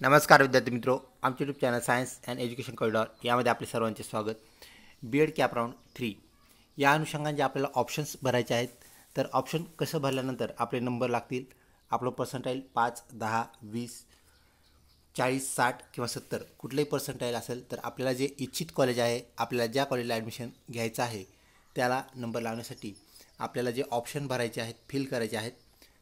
नमस्कार विद्यार्थी मित्रों, आमचे YouTube channel science and education corridor यामध्ये आपले सर्वांचे स्वागत। बी एड कॅप राऊंड 3 या अनुषंगाने जे आपल्याला ऑप्शन्स भरायचे आहेत, तर ऑप्शन कसं भरल्यानंतर आपले नंबर लागतील, आपलं पर्सेंटाईल 5, 10, 20, 40, 60 किंवा 70 कुठलंही पर्सेंटाईल असेल तर आपल्याला जे इच्छित कॉलेज आहे, आपल्याला ज्या कॉलेजला ॲडमिशन घ्यायचं आहे त्याला नंबर लावण्यासाठी आपल्याला जे ऑप्शन भरायचे आहेत, फिल करायचे आहेत,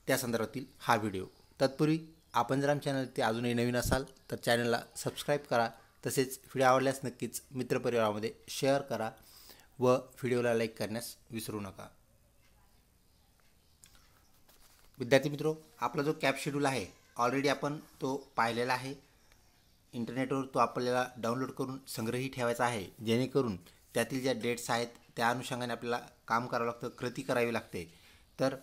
त्या संदर्भातील हा व्हिडिओ। तत्पूर्वी आपण जर आमच्या चॅनलवरती अजूनही नवीन असाल तर चॅनलला सबस्क्राईब करा, तसेच व्हिडिओ आवडल्यास नक्कीच मित्रपरिवारामध्ये शेअर करा व व्हिडिओला लाईक करण्यास विसरू नका। विद्यार्थी मित्रों, आपला जो कॅप शेड्यूल आहे ऑलरेडी आपण तो पाहिलेला आहे। इंटरनेटवर तो आपल्याला डाउनलोड करून संग्रही ठेवायचा आहे, जेणेकरून त्यातील ज्या डेट्स आहेत त्या अनुषंगाने आपल्याला काम करावं लागतं, कृती करावी लागते। तर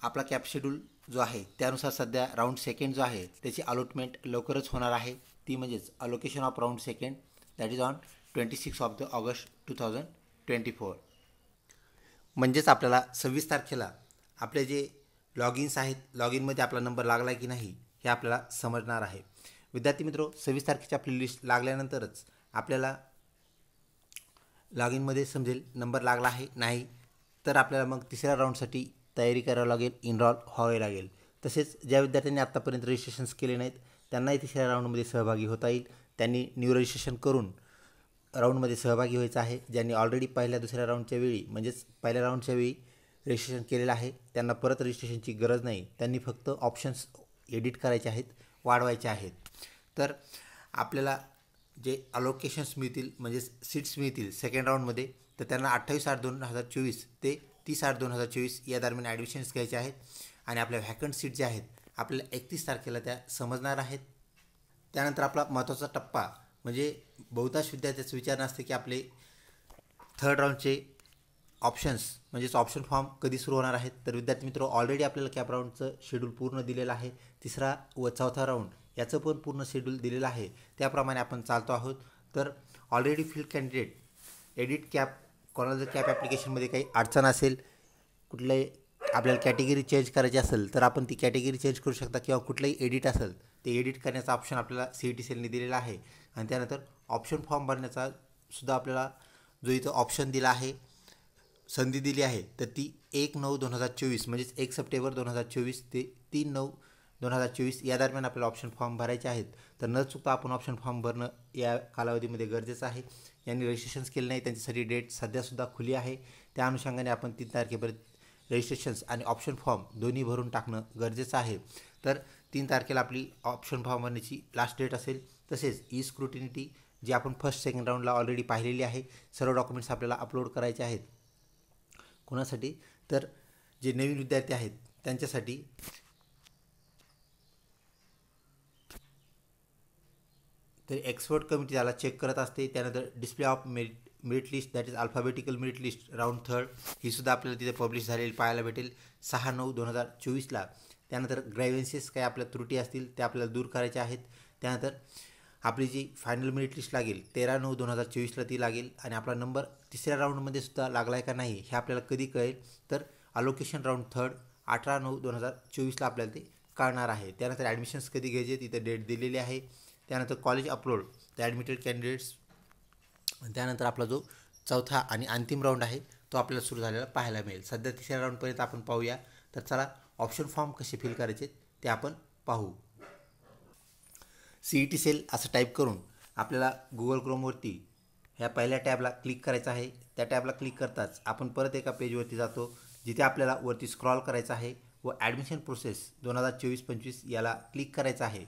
आपला कॅप शेड्यूल जो आहे त्यानुसार सध्या राऊंड सेकंड जो आहे त्याची अलॉटमेंट लवकरच होणार आहे, ती म्हणजेच allocation of round second that is on 26 of the August 2024। म्हणजेच आपल्याला 26 तारखेला आपले जे लॉग इन्स आहेत, लॉग इनमध्ये आपला नंबर लागला की नाही हे आपल्याला समजणार आहे। विद्यार्थी मित्रों, 26 तारखेची आपली लिस्ट लागल्यानंतरच आपल्याला लॉग इनमध्ये समजेल नंबर लागला आहे नाही, तर आपल्याला मग तिसऱ्या राऊंडसाठी तयारी करावी लागेल, इनरोल व्हावे लागेल। तसेच ज्या विद्यार्थ्यांनी आत्तापर्यंत रजिस्ट्रेशन्स केले नाहीत त्यांनाही तिसऱ्या राऊंडमध्ये सहभागी होता येईल, त्यांनी न्यू रजिस्ट्रेशन करून राऊंडमध्ये सहभागी व्हायचं आहे। ज्यांनी ऑलरेडी पहिल्या दुसऱ्या राऊंडच्या वेळी म्हणजेच पहिल्या राऊंडच्या वेळी रजिस्ट्रेशन केलेलं आहे त्यांना परत रजिस्ट्रेशनची गरज नाही, त्यांनी फक्त ऑप्शन्स एडिट करायचे आहेत, वाढवायचे आहेत। तर आपल्याला जे अलोकेशन्स मिळतील म्हणजेच सीट्स मिळतील सेकंड राऊंडमध्ये, तर त्यांना 28/8/2024 ते 30/8/2024 या दरम्यान ॲडमिशन्स घ्यायचे आहेत आणि आपल्या व्हॅकंट सीट ज्या आहेत आपल्याला 31 तारखेला त्या समजणार आहेत। त्यानंतर आपला महत्त्वाचा टप्पा म्हणजे बहुतांश विद्यार्थ्याचं विचार असते की आपले थर्ड राऊंडचे ऑप्शन्स म्हणजेच ऑप्शन फॉर्म कधी सुरू होणार आहेत। तर विद्यार्थी मित्रों, ऑलरेडी आपल्याला कॅप राऊंडचं शेड्यूल पूर्ण दिलेलं आहे, तिसरा व चौथा राऊंड याचं पण पूर्ण शेड्यूल दिलेलं आहे, त्याप्रमाणे आपण चालतो आहोत। तर already field candidate edit cap, कोणाला जर कॅप ॲप्लिकेशनमध्ये काही अडचण असेल, कुठल्याही आपल्याला कॅटेगरी चेंज करायची असेल तर आपण ती कॅटेगरी चेंज करू शकता, किंवा कुठलंही एडिट असेल ते एडिट करण्याचा ऑप्शन आपल्याला CET सेलने दिलेला आहे। आणि त्यानंतर ऑप्शन फॉर्म भरण्याचा सुद्धा आपल्याला जो इथं ऑप्शन दिला आहे, संधी दिली आहे, तर ती 1/9/2024 म्हणजेच 1 सप्टेंबर 2024 ते 3/9/2024 या दरम्यान आपल्याला ऑप्शन फॉर्म भरायचे आहेत। तर न चुकता आपण ऑप्शन फॉर्म भरणं या कालावधीमध्ये गरजेचं आहे। यांनी रजिस्ट्रेशन्स केले नाही त्यांच्यासाठी डेट सध्यासुद्धा खुली आहे, त्या अनुषंगाने आपण 3 तारखेपर्यंत रजिस्ट्रेशन्स आणि ऑप्शन फॉर्म दोन्ही भरून टाकणं गरजेचं आहे। तर 3 तारखेला आपली ऑप्शन फॉर्म भरण्याची लास्ट डेट असेल। तसेच ई स्क्रुटिनिटी जी आपण फर्स्ट सेकंड राऊंडला ऑलरेडी पाहिलेली आहे, सर्व डॉक्युमेंट्स आपल्याला अपलोड करायचे आहेत। कोणासाठी? तर जे नवीन विद्यार्थी आहेत त्यांच्यासाठी तर एक्सपर्ट कमिटी त्याला चेक करत असते। त्यानंतर display of merit list that is alphabetical merit list round third ही सुद्धा आपल्याला तिथे पब्लिश झालेली पाहायला भेटेल 6/9/2024ला। त्यानंतर ग्रॅव्हन्सेस काही आपल्या त्रुटी असतील त्या आपल्याला दूर करायच्या आहेत। त्यानंतर आपली जी फायनल मेरिट लिस्ट लागेल 13/9/2024ला ती लागेल, आणि आपला नंबर तिसऱ्या राऊंडमध्ये सुद्धा लागला आहे का नाही हे आपल्याला कधी कळेल, तर अलोकेशन राऊंड थर्ड 18/9/2024ला आपल्याला ते कळणार आहे। त्यानंतर ॲडमिशन्स कधी घ्यायचे तिथे डेट दिलेली आहे। त्यानंतर college upload the admitted candidates, त्यानंतर आपला जो चौथा आणि अंतिम राऊंड आहे तो आपल्याला सुरू झालेला पाहायला मिळेल। सध्या तिसऱ्या राऊंडपर्यंत आपण पाहूया। तर चला ऑप्शन फॉर्म कसे फिल करायचे ते आपण पाहू। CET सेल असं टाईप करून आपल्याला गुगल क्रोमवरती ह्या पहिल्या टॅबला क्लिक करायचं आहे। त्या टॅबला क्लिक करताच आपण परत एका पेजवरती जातो, जिथे आपल्याला वरती स्क्रॉल करायचं आहे व ॲडमिशन प्रोसेस 2024-25 याला क्लिक करायचं आहे।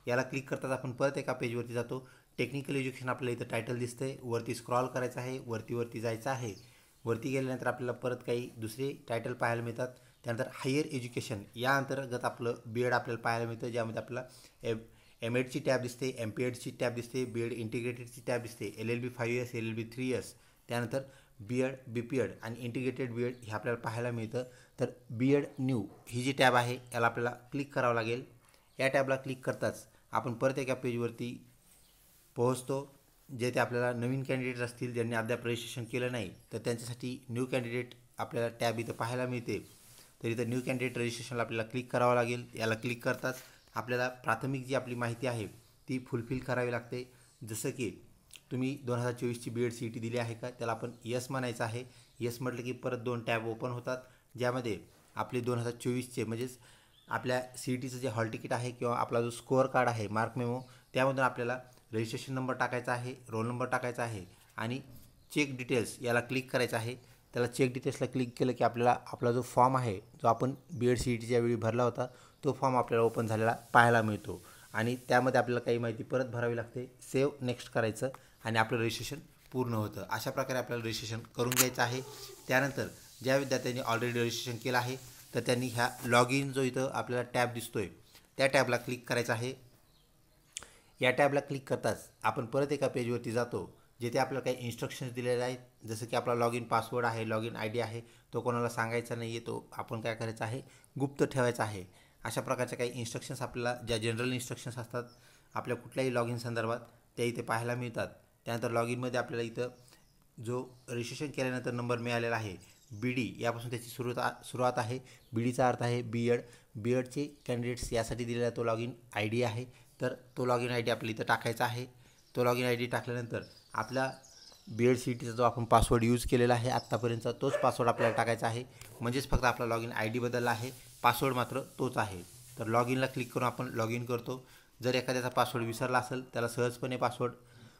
याला क्लिक करताच आपण परत एका पेजवरती जातो, टेक्निकल एज्युकेशन आपल्याला इथं टायटल दिसतंय, वरती स्क्रॉल करायचं आहे, वरती जायचं आहे। वरती गेल्यानंतर आपल्याला परत काही दुसरे टायटल पाहायला मिळतात। त्यानंतर हायर एज्युकेशन या अंतर्गत आपलं BEd आपल्याला पाहायला मिळतं, ज्यामध्ये आपल्याला MEdची टॅब दिसते, MPEdची टॅब दिसते, BEd इंटिग्रेटेडची टॅब दिसते, LLB 5 years, LLB 3 years, त्यानंतर BEd, BPEd आणि इंटिग्रेटेड BEd हे आपल्याला पाहायला मिळतं। तर BEd न्यू ही जी टॅब आहे याला आपल्याला क्लिक करावं लागेल। या टॅबला क्लिक करताच आपण परत एका पेजवरती पोहोचतो, जेथे आपल्याला नवीन कॅन्डिडेट असतील ज्यांनी अद्याप रजिस्ट्रेशन केलं नाही तर त्यांच्यासाठी न्यू कॅन्डिडेट आपल्याला टॅब इथं पाहायला मिळते। तर इथं न्यू कॅन्डिडेट रजिस्ट्रेशनला आपल्याला क्लिक करावं लागेल। याला क्लिक करताच आपल्याला प्राथमिक जी आपली माहिती आहे ती फुलफिल करावी लागते. जसं की तुम्ही 2024ची B Ed C E T दिली आहे का, त्याला आपण यस म्हणायचं आहे. यस म्हटलं की परत 2 टॅब ओपन होतात, ज्यामध्ये आपले 2024चे म्हणजेच आपल्या सी ई टीचं जे हॉल तिकीट आहे किंवा आपला जो स्कोअर कार्ड आहे, मार्क मेमो, त्यामधून आपल्याला रजिस्ट्रेशन नंबर टाकायचा आहे, रोल नंबर टाकायचा आहे आणि चेक डिटेल्स याला क्लिक करायचं आहे. त्याला चेक डिटेल्सला क्लिक केलं की आपल्याला आपला जो फॉर्म आहे, जो आपण बी एड सी ई टीच्या वेळी भरला होता, तो फॉर्म आपल्याला ओपन झालेला पाहायला मिळतो. आणि त्यामध्ये आपल्याला काही माहिती परत भरावी लागते. सेव्ह नेक्स्ट करायचं आणि आपलं रजिस्ट्रेशन पूर्ण होतं. अशा प्रकारे आपल्याला रजिस्ट्रेशन करून घ्यायचं आहे. त्यानंतर ज्या विद्यार्थ्यांनी ऑलरेडी रजिस्ट्रेशन केलं आहे तर त्यांनी ह्या लॉग इन जो इथं आपल्याला टॅब दिसतोय त्या टॅबला क्लिक करायचं आहे. या टॅबला क्लिक करताच आपण परत एका पेजवरती जातो, जिथे आपल्याला काही इन्स्ट्रक्शन्स दिलेले आहेत. जसं की आपला लॉग इन पासवर्ड आहे, लॉग इन आय डी आहे, तो कोणाला सांगायचा नाही आहे, तो आपण काय करायचा आहे, गुप्त ठेवायचा आहे. अशा प्रकारच्या काही इन्स्ट्रक्शन्स आपल्याला, ज्या जनरल इन्स्ट्रक्शन्स असतात आपल्या कुठल्याही लॉग इन संदर्भात, त्या इथे पाहायला मिळतात. त्यानंतर लॉग इनमध्ये आपल्याला इथं जो रजिस्ट्रेशन केल्यानंतर नंबर मिळालेला आहे बी डी, यापासून त्याची सुरुवात आहे. बी डीचा अर्थ आहे बी एड. बी एडचे कॅन्डिडेट्स यासाठी दिलेला तो लॉग इन आय डी आहे. तर तो लॉग इन आय डी आपल्याला इथं टाकायचा आहे. तो लॉग इन आय डी टाकल्यानंतर आपला बी एड सी ई टीचा जो आपण पासवर्ड यूज केलेला आहे आत्तापर्यंतचा, तोच पासवर्ड आपल्याला टाकायचा आहे. म्हणजेच फक्त आपला लॉग इन आय डी बदलला आहे, पासवर्ड मात्र तोच आहे. तर लॉग इनला क्लिक करून आपण लॉग इन करतो. जर एखाद्याचा पासवर्ड विसरला असेल त्याला सहजपणे पासवर्ड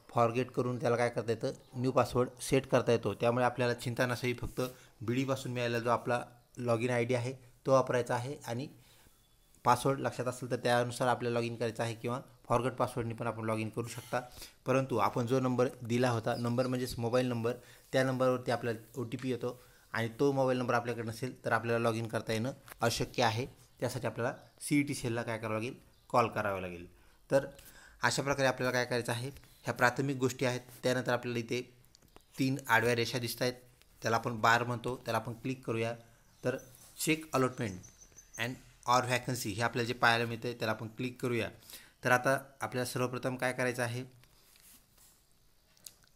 फॉरगेट करून त्याला काय करता येतं, न्यू पासवर्ड सेट करता येतो. त्यामुळे आपल्याला चिंता नसावी. फक्त बी डीपासून मिळालेला जो आपला लॉग इन आय डी आहे तो वापरायचा आहे आणि पासवर्ड लक्षात असेल तर त्यानुसार आपल्याला लॉग इन करायचं आहे किंवा फॉरगेट पासवर्डनी पण आपण लॉग इन करू शकता. परंतु आपण जो नंबर दिला होता, नंबर म्हणजेच मोबाईल नंबर, त्या नंबरवरती आपल्याला ओ टी पी येतो आणि तो मोबाईल नंबर आपल्याकडे नसेल तर आपल्याला लॉग इन करता येणं अशक्य आहे. त्यासाठी आपल्याला सी ई टी सेलला काय करावं लागेल, कॉल करावा लागेल. तर अशा प्रकारे आपल्याला काय करायचं आहे, ह्या प्राथमिक गोष्टी आहेत. त्यानंतर आपल्याला इथे 3 आडव्या रेषा दिसत आहेत, त्याला आपण बार म्हणतो, त्याला आपण क्लिक करूया. तर check allotment and or vacancy हे आपल्याला जे पाहायला मिळतं त्याला आपण क्लिक करूया. तर आता आपल्याला सर्वप्रथम काय करायचं आहे,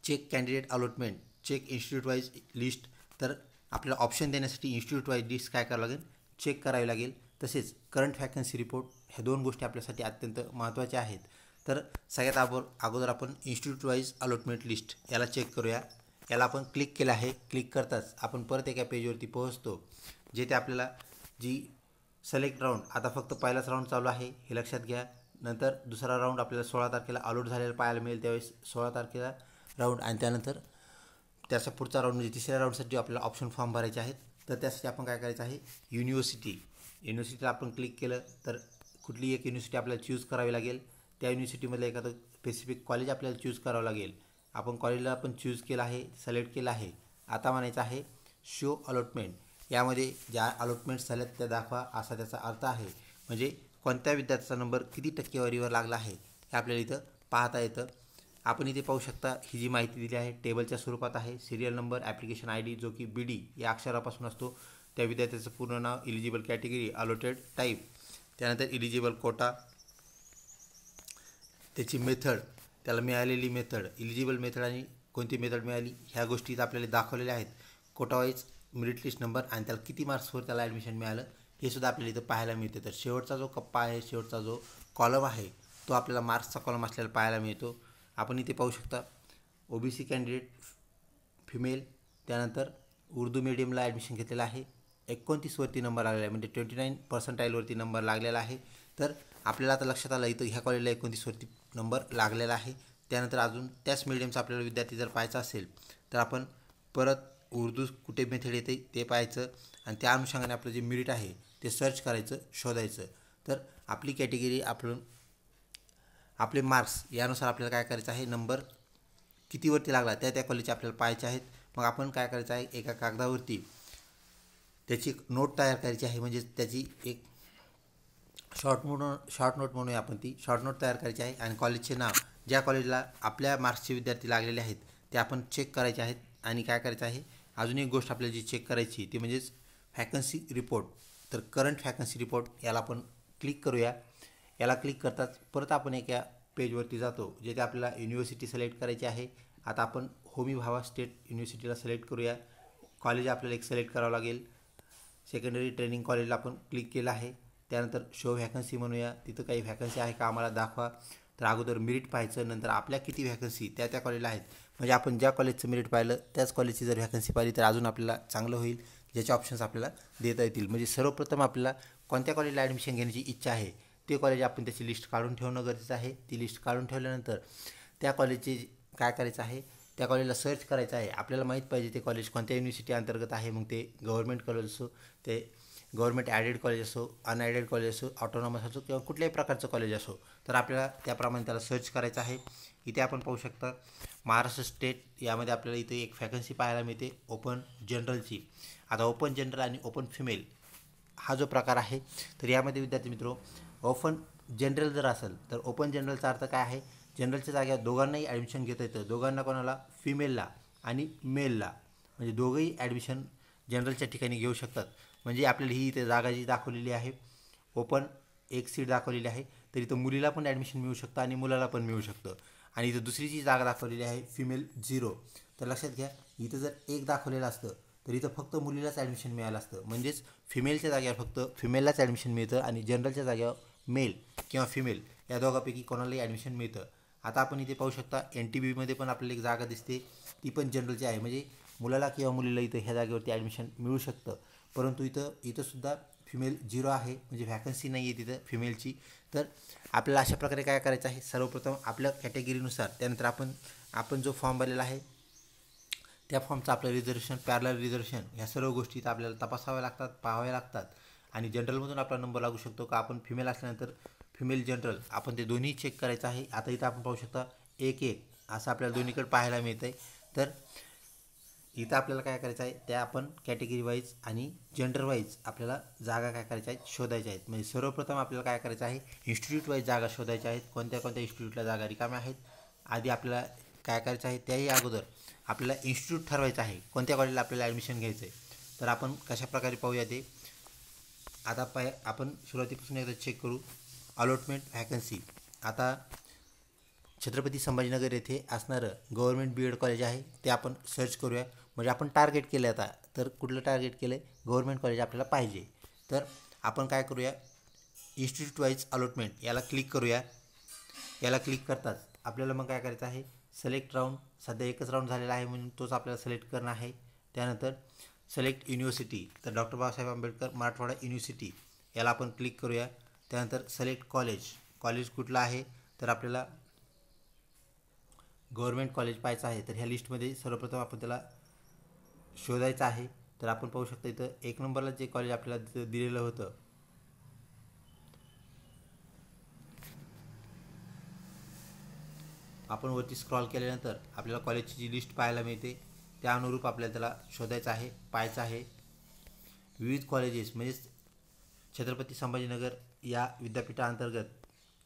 check candidate allotment, check institute wise list. तर आपल्याला ऑप्शन देण्यासाठी इन्स्टिट्यूट वाईज लिस्ट काय करावं लागेल, चेक करावी लागेल. तसेच करंट व्हॅकन्सी रिपोर्ट, ह्या 2 गोष्टी आपल्यासाठी अत्यंत महत्त्वाच्या आहेत. तर सगळ्यात अगोदर आपण इन्स्टिट्यूट वाईज अलॉटमेंट लिस्ट याला चेक करूया. याला आपण क्लिक केलं आहे. क्लिक करताच आपण परत एका पेजवरती पोहोचतो, जिथे आपल्याला जी सिलेक्ट राऊंड, आता फक्त पहिलाच राऊंड चालू आहे हे लक्षात घ्या. नंतर दुसरा राऊंड आपल्याला 16 तारखेला अलॉट झालेला पाहायला मिळेल, त्यावेळेस 16 तारखेला राऊंड. आणि त्यानंतर त्याचा पुढचा राऊंड म्हणजे तिसऱ्या राऊंडसाठी आपल्याला ऑप्शन फॉर्म भरायचे आहेत. तर त्यासाठी आपण काय करायचं आहे, युनिव्हर्सिटीला आपण क्लिक केलं तर कुठली एक युनिव्हर्सिटी आपल्याला चूज करावी लागेल. त्या युनिव्हर्सिटीमधलं एखादं स्पेसिफिक कॉलेज आपल्याला चूज करावं लागेल. आपण कॉलेजला आपण चूज केलं आहे, सिलेक्ट केलं आहे. आता म्हणायचं आहे शो अलॉटमेंट. यामध्ये ज्या अलॉटमेंट्स झाल्यात त्या दाखवा, असा त्याचा अर्थ आहे. म्हणजे कोणत्या विद्यार्थ्याचा नंबर किती टक्केवारीवर लागला आहे हे आपल्याला इथं पाहता येतं. आपण इथे पाहू शकता, ही जी माहिती दिली आहे टेबलच्या स्वरूपात आहे. Serial number, application I D जो की बी डी या अक्षरापासून असतो, त्या विद्यार्थ्याचं पूर्ण नाव, इलिजिबल कॅटेगरी, अलॉटेड टाईप, त्यानंतर इलिजिबल कोटा, त्याची मेथड, त्याला मिळालेली मेथड, इलिजिबल मेथड आणि कोणती मेथड मिळाली ह्या गोष्टी आपल्याला दाखवलेल्या आहेत. Quota wise merit list number आणि त्याला किती मार्क्सवर त्याला ॲडमिशन मिळालं हे सुद्धा आपल्याला इथं पाहायला मिळते. तर शेवटचा जो कप्पा आहे, शेवटचा जो कॉलम आहे तो आपल्याला मार्क्सचा कॉलम असलेला पाहायला मिळतो. आपण इथे पाहू शकता OBC कॅन्डिडेट फिमेल, त्यानंतर उर्दू मीडियमला ॲडमिशन घेतलेलं आहे, 29वरती नंबर लागलेला आहे, म्हणजे 29% नंबर लागलेला आहे. तर आपल्याला आता लक्षात आलं इथं ह्या कॉलेजला 29वरती नंबर लागलेला आहे. त्यानंतर अजून त्याच मीडियमचा आपल्याला विद्यार्थी जर पाहायचा असेल तर आपण परत उर्दू कुठे मेथड येते ते पाहायचं आणि त्या अनुषंगाने आपलं जे मेरिट आहे ते सर्च करायचं, शोधायचं. तर आपली कॅटेगरी, आपले मार्क्स यानुसार आपल्याला काय करायचं आहे, नंबर कितीवरती लागला त्या कॉलेजचे आपल्याला पाहायचे आहेत. मग आपण काय करायचं आहे, एका कागदावरती त्याची एक नोट तयार करायची आहे. म्हणजे त्याची एक शॉर्ट नोट म्हणूया आपण, ती शॉर्ट नोट तयार करायची आहे. आणि कॉलेजचे नाव, ज्या कॉलेजला आपल्या मार्क्सचे विद्यार्थी लागलेले आहेत ते आपण चेक करायचे आहेत. आणि काय करायचं आहे, अजून एक गोष्ट आपल्याला जी चेक करायची ती म्हणजेच व्हॅकन्सी रिपोर्ट. तर करंट व्हॅकन्सी रिपोर्ट याला आपण क्लिक करूया. याला क्लिक करताच परत आपण एका पेजवरती जातो, जिथे आपल्याला युनिव्हर्सिटी सिलेक्ट करायची आहे. आता आपण होमी भाभा स्टेट युनिव्हर्सिटीला सिलेक्ट करूया. कॉलेज आपल्याला एक सिलेक्ट करावं लागेल. सेकंडरी ट्रेनिंग कॉलेजला आपण क्लिक केलं आहे. त्यानंतर शो व्हॅकन्सी म्हणूया, तिथं काही व्हॅकन्सी आहे का आम्हाला दाखवा. तर अगोदर मेरिट पाहायचं, नंतर आपल्या किती व्हॅकन्सी त्या कॉलेजला आहेत, म्हणजे आपण ज्या कॉलेजचं मेरिट पाहिलं त्याच कॉलेजची जर व्हॅकन्सी पाहिली तर अजून आपल्याला चांगलं होईल, ज्याचे ऑप्शन्स आपल्याला देता येतील. म्हणजे सर्वप्रथम आपल्याला कोणत्या कॉलेजला ॲडमिशन घेण्याची इच्छा आहे ते कॉलेज आपण त्याची लिस्ट काढून ठेवणं गरजेचं आहे. ती लिस्ट काढून ठेवल्यानंतर त्या कॉलेजचे काय करायचं आहे, त्या कॉलेजला सर्च करायचं आहे. आपल्याला माहीत पाहिजे ते कॉलेज कोणत्या युनिव्हर्सिटी अंतर्गत आहे. मग ते गव्हर्नमेंट कॉलेज असो, ते गव्हर्नमेंट ॲडेड कॉलेज असो, अनॲडेड कॉलेज असो, ऑटोनॉमस असो किंवा कुठल्याही प्रकारचं कॉलेज असो, तर आपल्याला त्याप्रमाणे त्याला सर्च करायचं आहे. इथे आपण पाहू शकता महाराष्ट्र स्टेट यामध्ये आपल्याला इथे एक व्हॅकन्सी पाहायला मिळते ओपन जनरलची. आता ओपन जनरल आणि ओपन फिमेल हा जो प्रकार आहे, तर यामध्ये विद्यार्थी मित्रो ओपन जनरल जर असेल तर ओपन जनरलचा अर्थ काय आहे, जनरलच्या जागेवर दोघांनाही ॲडमिशन घेता येतं. दोघांना कोणाला, फिमेलला आणि मेलला, म्हणजे दोघंही ॲडमिशन जनरलच्या ठिकाणी घेऊ शकतात. म्हणजे आपल्याला ही इथे जागा जी दाखवलेली आहे ओपन एक सीट दाखवलेली आहे, तर इथं मुलीला पण ॲडमिशन मिळू शकतं आणि मुलाला पण मिळू शकतं. आणि इथं दुसरी जी जागा दाखवलेली आहे फिमेल 0, तर लक्षात घ्या इथं जर एक दाखवलेलं असतं तर इथं फक्त मुलीलाच ॲडमिशन मिळालं असतं. म्हणजेच फिमेलच्या जागेवर फक्त फिमेललाच ॲडमिशन मिळतं आणि जनरलच्या जागेवर मेल किंवा फिमेल या दोघांपैकी कोणालाही ॲडमिशन मिळतं. आता आपण इथे पाहू शकता NTBमध्ये पण आपल्याला एक जागा दिसते, ती पण जनरलची आहे. म्हणजे मुलाला किंवा मुलीला इथं ह्या जागेवरती ॲडमिशन मिळू शकतं. परंतु इथंसुद्धा फिमेल 0 आहे, म्हणजे व्हॅकन्सी नाही आहे तिथं फिमेलची. तर आपल्याला अशा प्रकारे काय करायचं आहे, सर्वप्रथम आपल्या कॅटेगरीनुसार त्यानंतर आपण जो फॉर्म भरलेला आहे त्या फॉर्मचं आपलं रिझर्वेशन, पॅरलल रिझर्वेशन ह्या सर्व गोष्टी इथं आपल्याला तपासाव्या लागतात, पाहाव्या लागतात. आणि जनरलमधून आपला नंबर लागू शकतो का, आपण फिमेल असल्यानंतर फिमेल जनरल आपण ते दोन्ही चेक करायचं आहे. आता इथं आपण पाहू शकता 1-1 असं आपल्याला दोन्हीकडे पाहायला मिळतं आहे. तर इथं आपल्याला काय करायचं आहे, त्या आपण कॅटेगरी वाईज आणि जेंडर वाईज आपल्याला जागा काय करायच्या आहेत, शोधायच्या आहेत. म्हणजे सर्वप्रथम आपल्याला काय करायचं आहे, इन्स्टिट्यूट वाईज जागा शोधायच्या आहेत. कोणत्या कोणत्या इन्स्टिट्यूटला जागा रिकाम्या आहेत. आधी आपल्याला काय करायचं आहे, त्याही अगोदर आपल्याला इन्स्टिट्यूट ठरवायचं आहे कोणत्या कॉलेजला आपल्याला ॲडमिशन घ्यायचं आहे. तर आपण कशाप्रकारे पाहूया ते. आता आपण सुरुवातीपासून एकदा चेक करू अलॉटमेंट व्हॅकन्सी. आता छत्रपती संभाजीनगर येथे असणारं गव्हर्नमेंट BEd कॉलेज आहे ते आपण सर्च करूया. म्हणजे आपण टार्गेट केलं आता, तर कुठलं टार्गेट केलं आहे, गव्हर्नमेंट कॉलेज आपल्याला पाहिजे. तर आपण काय करूया, इन्स्टिट्यूट वाईज अलॉटमेंट याला क्लिक करूया. याला क्लिक करताच आपल्याला मग काय करायचं आहे, सिलेक्ट राऊंड, सध्या एकच राऊंड झालेला आहे म्हणून तोच आपल्याला सिलेक्ट करणं आहे. त्यानंतर सिलेक्ट युनिव्हर्सिटी, तर डॉक्टर बाबासाहेब आंबेडकर मराठवाडा युनिव्हर्सिटी याला आपण क्लिक करूया. त्यानंतर सिलेक्ट कॉलेज कुठलं आहे, तर आपल्याला गव्हर्नमेंट कॉलेज पाहायचं आहे. तर ह्या लिस्टमध्ये सर्वप्रथम आपण त्याला शोधायचं आहे. तर आपण पाहू शकता इथं 1 नंबरला जे कॉलेज आपल्याला दिलेलं होतं, आपण वरती स्क्रॉल केल्यानंतर आपल्याला कॉलेजची जी लिस्ट पाहायला मिळते त्या अनुरूप आपल्याला त्याला शोधायचं आहे, पाहायचं आहे. विविध कॉलेजेस म्हणजेच छत्रपती संभाजीनगर या विद्यापीठाअंतर्गत,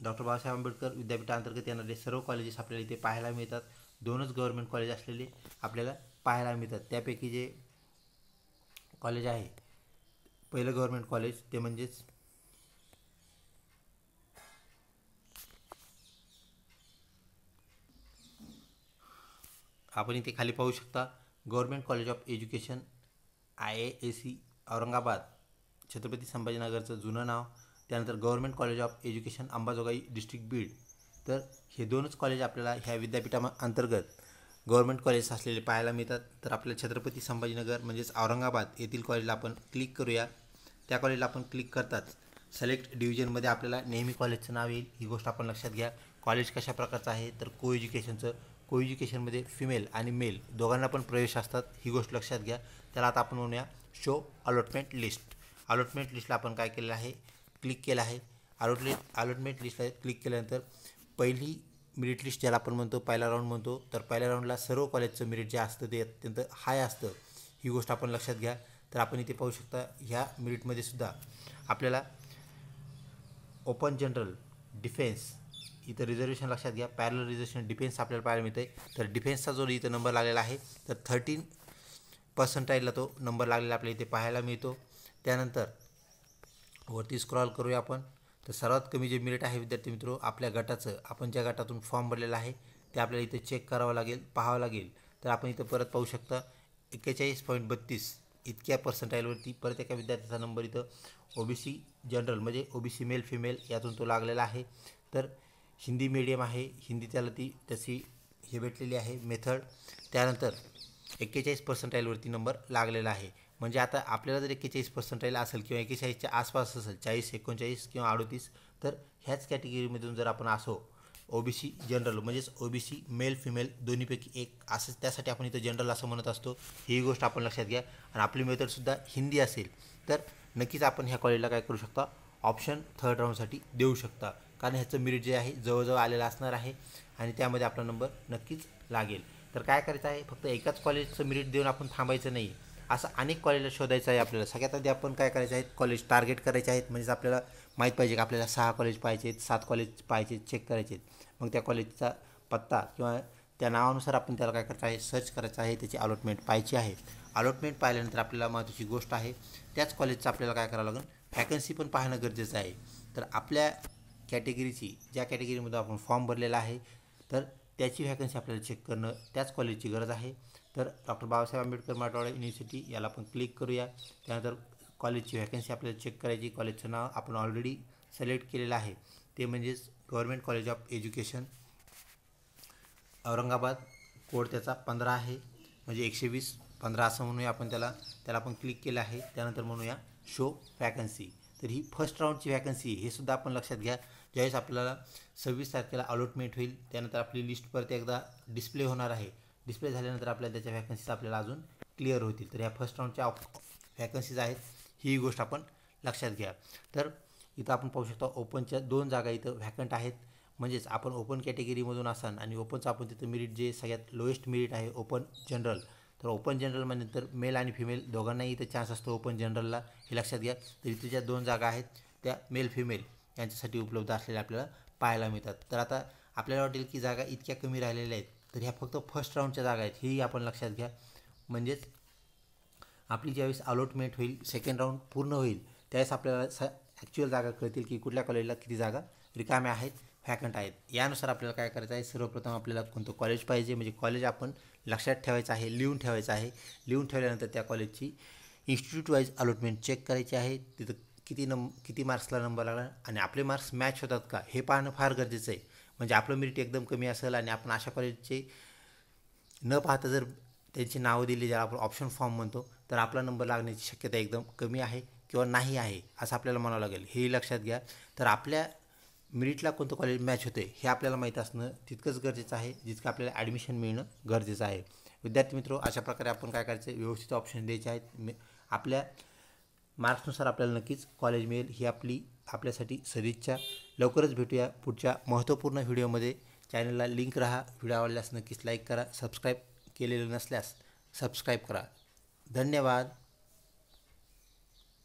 डॉक्टर बाबासाहेब आंबेडकर विद्यापीठाअंतर्गत येणारे सर्व कॉलेजेस आपल्याला इथे पाहायला मिळतात. 2च गव्हर्नमेंट कॉलेज असलेले आपल्याला पाहायला मिळतात. त्यापैकी जे कॉलेज आहे पहिलं गव्हर्नमेंट कॉलेज ते म्हणजेच आपण इथे खाली पाहू शकता government college of education IAAC Aurangabad, Chhatrapati संभाजीनगरचं जुनं नाव. त्यानंतर government college of education Ambajogai district Beed. तर हे 2च कॉलेज आपल्याला ह्या विद्यापीठाअंतर्गत गव्हर्नमेंट कॉलेज असलेले पाहायला मिळतात. तर आपल्याला छत्रपती संभाजीनगर म्हणजेच औरंगाबाद येथील कॉलेजला आपण क्लिक करूया. त्या कॉलेजला आपण क्लिक करताच सिलेक्ट डिव्हिजनमध्ये आपल्याला नेहमी कॉलेजचं नाव येईल. ही गोष्ट आपण लक्षात घ्या. कॉलेज कशा प्रकारचं आहे, तर को एज्युकेशनमध्ये फिमेल आणि मेल दोघांना पण प्रवेश असतात, ही गोष्ट लक्षात घ्या. त्याला आता आपण म्हणूया शो अलॉटमेंट लिस्ट. अलॉटमेंट लिस्टला आपण काय केलेलं आहे, क्लिक केलं आहे. अलॉटमेंट लिस्टला क्लिक केल्यानंतर पहिली मेरिट लिस्ट ज्याला आपण म्हणतो, पहिला राऊंड म्हणतो, तर पहिल्या राऊंडला सर्व कॉलेजचं मेरिट जे असतं ते अत्यंत हाय असतं, ही गोष्ट आपण लक्षात घ्या. तर आपण इथे पाहू शकता ह्या मेरिटमध्ये सुद्धा आपल्याला ओपन जनरल, डिफेन्स, इथं रिझर्वेशन लक्षात घ्या, पॅरलल रिझर्वेशन डिफेन्स आपल्याला पाहायला मिळतं आहे. तर डिफेन्सचा जो इथं नंबर लागलेला आहे तर 13% तो नंबर लागलेला आपल्याला इथे पाहायला मिळतो. त्यानंतर वरती स्क्रॉल करूया आपण. तर सर्वात कमी जे मेरिट आहे विद्यार्थी मित्रो आपल्या गटाचं, आपण ज्या गटातून फॉर्म भरलेला आहे ते आपल्याला इथे चेक करावं लागेल, पाहावं लागेल. तर आपण इथं परत पाहू शकता 41.32 इतक्या पर्सेंटाईलवरती परत एका विद्यार्थ्याचा नंबर इथं OBC जनरल म्हणजे OBC मेल फिमेल यातून तो लागलेला आहे. तर हिंदी मीडियम आहे, हिंदी त्याला तशी हे भेटलेली आहे मेथड. त्यानंतर 41% नंबर लागलेला आहे. म्हणजे आता आपल्याला जर 41% असेल किंवा 41च्या आसपास असेल, 40, 39 किंवा 38, तर ह्याच कॅटेगरीमधून जर आपण असो OBC जनरल म्हणजेच OBC मेल फिमेल दोन्हीपैकी एक असं, त्यासाठी आपण इथं जनरल असं म्हणत असतो. ही गोष्ट आपण लक्षात घ्या. आणि आपली मेथडसुद्धा हिंदी असेल तर नक्कीच आपण ह्या कॉलेजला काय करू शकता, ऑप्शन थर्ड राऊंडसाठी देऊ शकता. कारण ह्याचं मेरिट जे आहे जवळजवळ आलेलं असणार आहे आणि त्यामध्ये आपला नंबर नक्कीच लागेल. तर काय करायचं आहे, फक्त एकाच कॉलेजचं मेरिट देऊन आपण थांबायचं नाही. असं अनेक कॉलेजला शोधायचं आहे आपल्याला. सगळ्यात आधी आपण काय करायचं आहे, कॉलेज टार्गेट करायचे आहेत. म्हणजेच आपल्याला माहीत पाहिजे की आपल्याला 6 कॉलेज पाहिजे आहेत, 7 कॉलेज पाहिजे, चेक करायचे आहेत. मग त्या कॉलेजचा पत्ता किंवा त्या नावानुसार आपण त्याला काय करायचं आहे, सर्च करायचं आहे, त्याची अलॉटमेंट पाहायची आहे. अलॉटमेंट पाहिल्यानंतर आपल्याला महत्त्वाची गोष्ट आहे, त्याच कॉलेजचं आपल्याला काय करावं लागेल, व्हॅकन्सी पण पाहणं गरजेचं आहे. तर आपल्या कॅटेगरीची, ज्या कॅटेगरीमध्ये आपण फॉर्म भरलेला आहे, तर त्याची व्हॅकन्सी आपल्याला चेक करणं त्याच कॉलेजची गरज आहे. तर डॉक्टर बाबासाहेब आंबेडकर मराठवाडा युनिव्हर्सिटी याला आपण क्लिक करूया. त्यानंतर कॉलेजची व्हॅकन्सी आपल्याला चेक करायची. कॉलेजचं नाव आपण ऑलरेडी सिलेक्ट केलेलं आहे, ते म्हणजेच government college of education Aurangabad. Code त्याचा 15 आहे, म्हणजे 120-15 असं म्हणूया आपण त्याला आपण क्लिक केलं आहे. त्यानंतर म्हणूया शो व्हॅकन्सी. तर ही फर्स्ट राऊंडची व्हॅकन्सी, हे सुद्धा आपण लक्षात घ्या. ज्यावेळेस आपल्याला 26 तारखेला अलॉटमेंट होईल, त्यानंतर आपली लिस्ट परत एकदा डिस्प्ले होणार आहे. डिस्प्ले झाल्यानंतर आपल्याला त्याच्या व्हॅकन्सीज आपल्याला अजून क्लिअर होतील. तर ह्या फर्स्ट राऊंडच्या व्हॅकन्सीज आहेत, ही गोष्ट आपण लक्षात घ्या. तर इथं आपण पाहू शकता ओपनच्या 2 जागा इथं व्हॅकंट आहेत. म्हणजेच आपण ओपन कॅटेगरीमधून असाल आणि ओपनचं आपण तिथं मेरिट जे सगळ्यात लोएस्ट मेरिट आहे ओपन जनरल, तर ओपन जनरल म्हणजे मेल आणि फिमेल दोघांनाही इथं चान्स असतो ओपन जनरलला, हे लक्षात घ्या. तर इथे ज्या 2 जागा आहेत त्या मेल फिमेल यांच्यासाठी उपलब्ध असलेल्या आपल्याला पाहायला मिळतात. तर आता आपल्याला वाटेल की जागा इतक्या कमी राहिलेल्या आहेत, तर ह्या फक्त फर्स्ट राऊंडच्या जागा आहेत, हेही आपण लक्षात घ्या. म्हणजेच आपली ज्यावेळेस अलॉटमेंट होईल, सेकंड राऊंड पूर्ण होईल, त्यावेळेस आपल्याला ॲक्च्युअल जागा कळतील की कुठल्या कॉलेजला किती जागा रिकाम्या आहेत, व्हॅकंट आहेत. यानुसार आपल्याला काय करायचं आहे, सर्वप्रथम आपल्याला कोणतं कॉलेज पाहिजे, म्हणजे कॉलेज आपण लक्षात ठेवायचं आहे, लिहून ठेवायचं आहे. लिहून ठेवल्यानंतर त्या कॉलेजची इन्स्टिट्यूट वाईज अलॉटमेंट चेक करायची आहे. तिथं किती मार्क्सला नंबर लागला आणि आपले मार्क्स मॅच होतात का, हे पाहणं फार गरजेचं आहे. म्हणजे आपलं मेरिट एकदम कमी असेल आणि आपण अशा कॉलेजचे न पाहता जर त्यांची नावं दिली, ज्याला आपण ऑप्शन फॉर्म म्हणतो, तर आपला नंबर लागण्याची शक्यता एकदम कमी आहे किंवा नाही आहे असं आपल्याला म्हणावं लागेल, हेही लक्षात घ्या. तर आपल्या मेरिटला कोणतं कॉलेज मॅच होते हे आपल्याला माहीत असणं तितकंच गरजेचं आहे, जितकं आपल्याला ॲडमिशन मिळणं गरजेचं आहे. विद्यार्थी मित्रो, अशा प्रकारे आपण काय करायचं, व्यवस्थित ऑप्शन द्यायचे आहेत. आपल्या मार्क्सनुसार आपल्याला नक्कीच कॉलेज मिळेल, ही आपल्यासाठी सदिच्छा. लवकरच भेटूया पुढच्या महत्त्वपूर्ण व्हिडिओमध्ये. चॅनलला लिंक राहा. व्हिडिओ आवडल्यास नक्कीच लाईक करा. सबस्क्राईब केलेलं नसल्यास सबस्क्राईब करा. धन्यवाद.